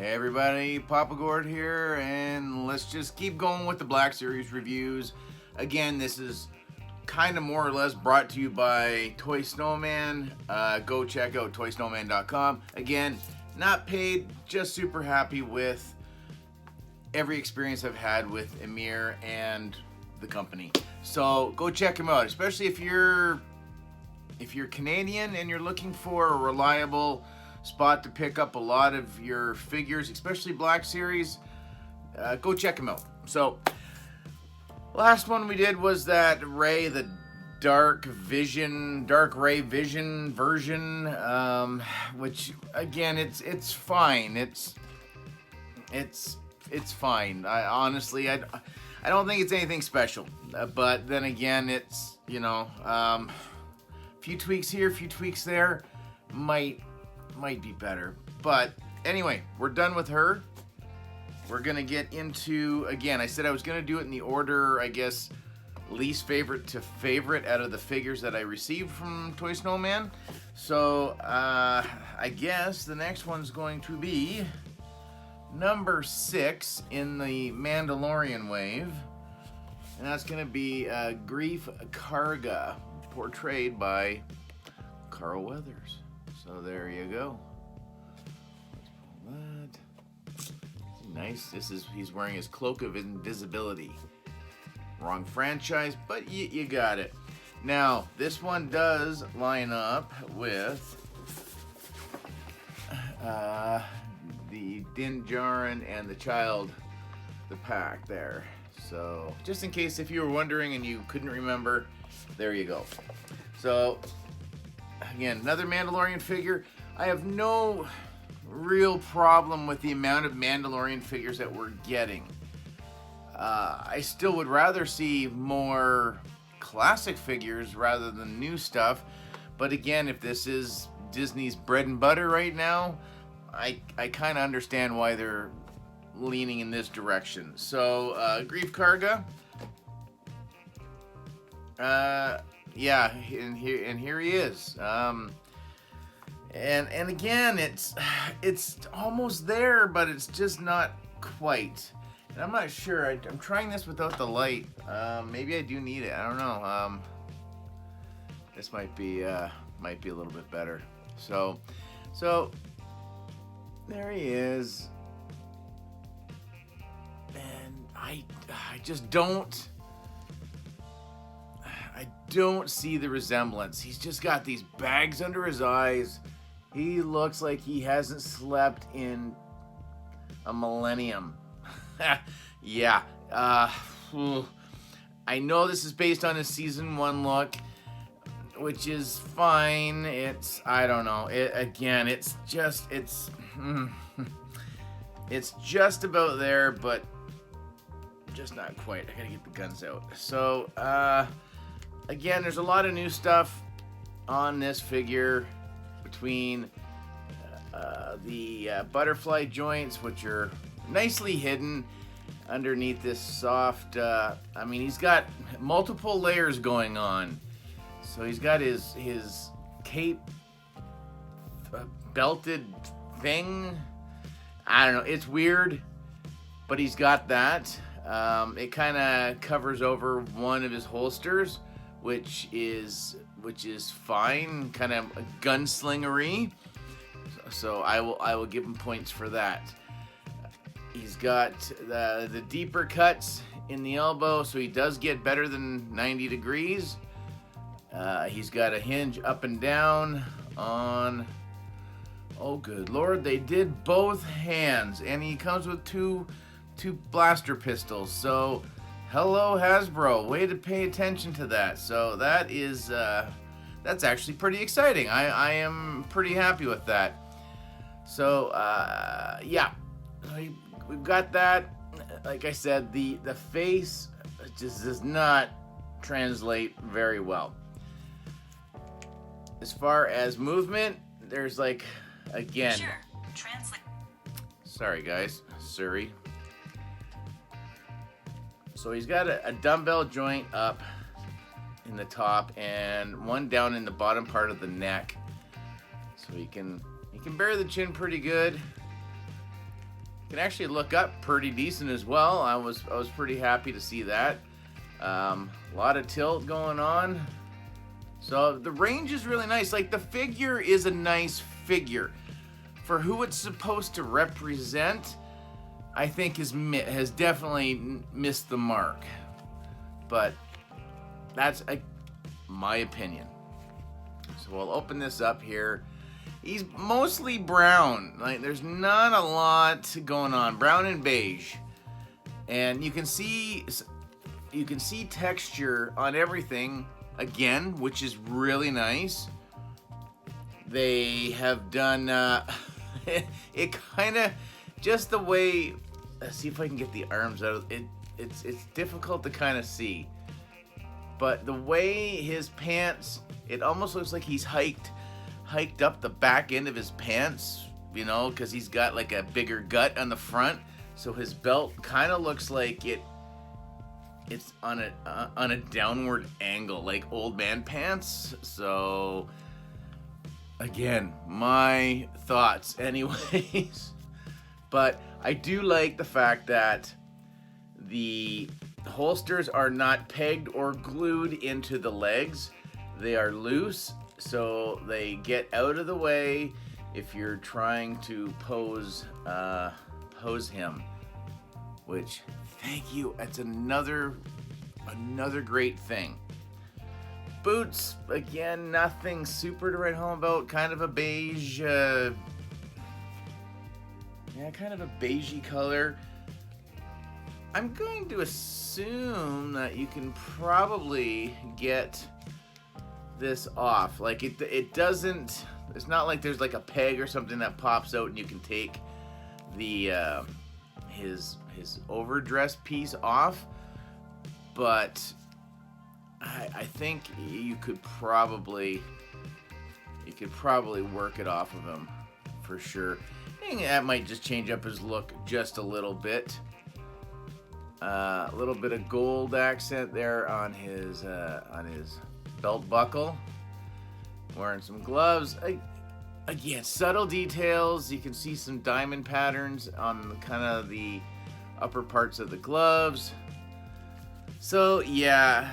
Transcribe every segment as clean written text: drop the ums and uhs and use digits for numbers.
Hey everybody, Papa Gord here, and let's just keep going with the Black Series reviews. Again, this is kind of more or less brought to you by Toy Snowman. Go check out toysnowman.com. Again, not paid, just super happy with every experience I've had with Emir and the company. So go check him out, especially if you're Canadian and you're looking for a reliable spot to pick up a lot of your figures, especially Black Series. Go check them out. So, last one we did was that Ray, the Dark Ray Vision version, which again, it's fine. It's fine. I honestly, I don't think it's anything special. But then again, it's a few tweaks here, a few tweaks there, might be better. But anyway, we're done with her. We're gonna get into, again, I said I was gonna do it in the order, I guess, least favorite to favorite out of the figures that I received from Toy Snowman. So I guess the next one's going to be number 6 in the Mandalorian wave, and that's gonna be Greef Karga, portrayed by Carl Weathers. So there you go. Let's pull that. Nice. He's wearing his cloak of invisibility. Wrong franchise, but you got it. Now, this one does line up with the Din Djarin and the Child, the pack there. So, just in case if you were wondering and you couldn't remember, there you go. So, again, another Mandalorian figure. I have no real problem with the amount of Mandalorian figures that we're getting. I still would rather see more classic figures rather than new stuff. But again, if this is Disney's bread and butter right now, I kind of understand why they're leaning in this direction. So, Greef Karga. Yeah, and here he is. And again, it's almost there, but it's just not quite. And I'm not sure. I'm trying this without the light. Maybe I do need it. I don't know. This might be a little bit better. So there he is. And I just don't see the resemblance. He's just got these bags under his eyes. He looks like he hasn't slept in a millennium. Yeah. I know this is based on his season 1 look, which is fine. I don't know. It's just about there, but just not quite. I gotta get the guns out. So, again, there's a lot of new stuff on this figure between the butterfly joints, which are nicely hidden underneath this soft, he's got multiple layers going on. So he's got his cape belted thing. I don't know, it's weird, but he's got that. It kind of covers over one of his holsters, which is fine, kind of gunslingery. So I will give him points for that. He's got the deeper cuts in the elbow, so he does get better than 90 degrees. He's got a hinge up and down on. Oh, good Lord! They did both hands, and he comes with two blaster pistols. So, hello Hasbro, way to pay attention to that. So that is that's actually pretty exciting. I am pretty happy with that. So yeah, we've got that. Like I said, the face just does not translate very well. As far as movement, there's like, again. Sure. Translate. Sorry guys, Surrey. So he's got a dumbbell joint up in the top and one down in the bottom part of the neck. So he can bear the chin pretty good. can actually look up pretty decent as well. I was pretty happy to see that. A lot of tilt going on. So the range is really nice. Like, the figure is a nice figure. For who it's supposed to represent, I think has definitely missed the mark. But that's my opinion. So we'll open this up here. He's mostly brown. Like, there's not a lot going on. Brown and beige. And you can see texture on everything again, which is really nice. They have done it kind of just the way. Let's see if I can get the arms out of it. It's difficult to kind of see, but the way his pants, it almost looks like he's hiked up the back end of his pants, you know, because he's got like a bigger gut on the front, so his belt kind of looks like it's on a downward angle, like old man pants. So again, my thoughts anyways. But I do like the fact that the holsters are not pegged or glued into the legs. They are loose, so they get out of the way if you're trying to pose him. Which, thank you, that's another great thing. Boots, again, nothing super to write home about. Kind of a beige, kind of a beigey color. I'm going to assume that you can probably get this off. Like, it doesn't, it's not like there's like a peg or something that pops out and you can take the his overdress piece off. But I think you could probably work it off of him for sure. I think that might just change up his look just a little bit. A little bit of gold accent there on his belt buckle. Wearing some gloves. Again, subtle details. You can see some diamond patterns on kind of the upper parts of the gloves. So yeah,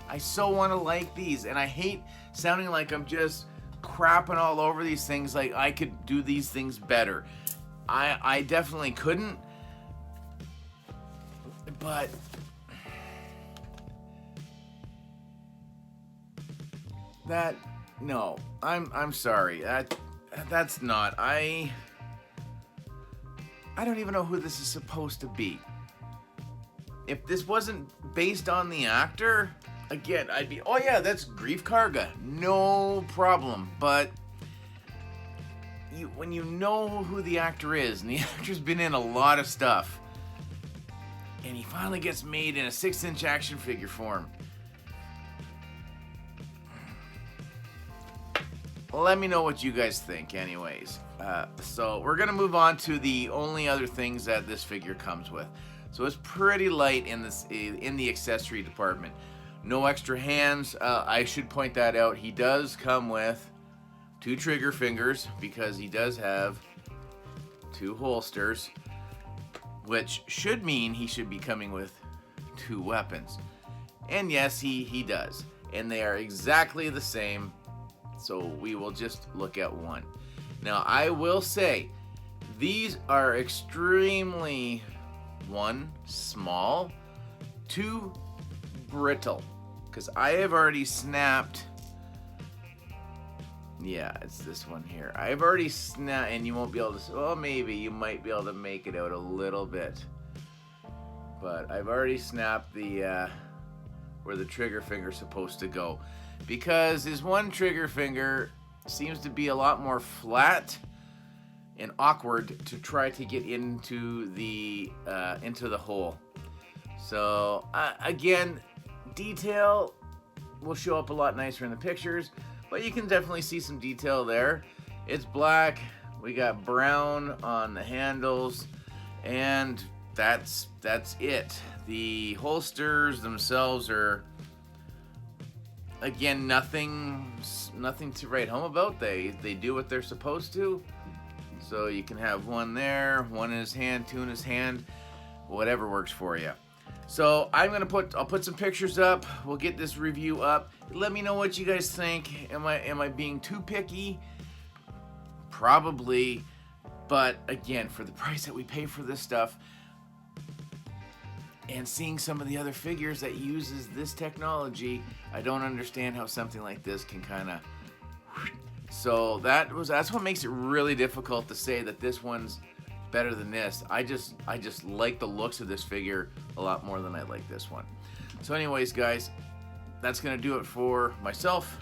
I so want to like these, and I hate sounding like I'm just crapping all over these things. Like, I could do these things better. I definitely couldn't. But no, I'm sorry. That's not. I don't even know who this is supposed to be. If this wasn't based on the actor, again, I'd be, oh yeah, that's Greef Karga, no problem. But when you know who the actor is, and the actor's been in a lot of stuff, and he finally gets made in a 6-inch action figure form. Let me know what you guys think anyways. So we're going to move on to the only other things that this figure comes with. So it's pretty light in the accessory department. No extra hands. I should point that out. He does come with 2 trigger fingers because he does have 2 holsters, which should mean he should be coming with 2 weapons. And yes, he does. And they are exactly the same. So we will just look at one. Now, I will say, these are extremely, 1, small, 2, brittle. Because I have already snapped, yeah, it's this one here. I've already snapped, and you won't be able to, well, maybe you might be able to make it out a little bit. But I've already snapped the, where the trigger finger's supposed to go. Because his one trigger finger seems to be a lot more flat and awkward to try to get into the hole. So again, detail will show up a lot nicer in the pictures, but you can definitely see some detail there. It's black. We got brown on the handles, and that's it. The holsters themselves are, again, nothing to write home about. They do what they're supposed to. So you can have one there, one in his hand, two in his hand, whatever works for you. So I'll put some pictures up. We'll get this review up. Let me know what you guys think. Am I being too picky? Probably, but again, for the price that we pay for this stuff, and seeing some of the other figures that uses this technology, I don't understand how something like this can kind of. So that's what makes it really difficult to say that this one's better than this. I just like the looks of this figure a lot more than I like this one. So anyways, guys, that's gonna do it for myself.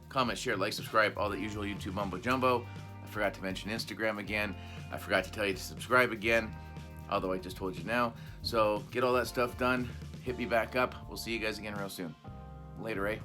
Comment, share, like, subscribe, all that usual YouTube mumbo jumbo. I forgot to mention Instagram again. I forgot to tell you to subscribe again, although I just told you now. So get all that stuff done. Hit me back up. We'll see you guys again real soon. Later, eh?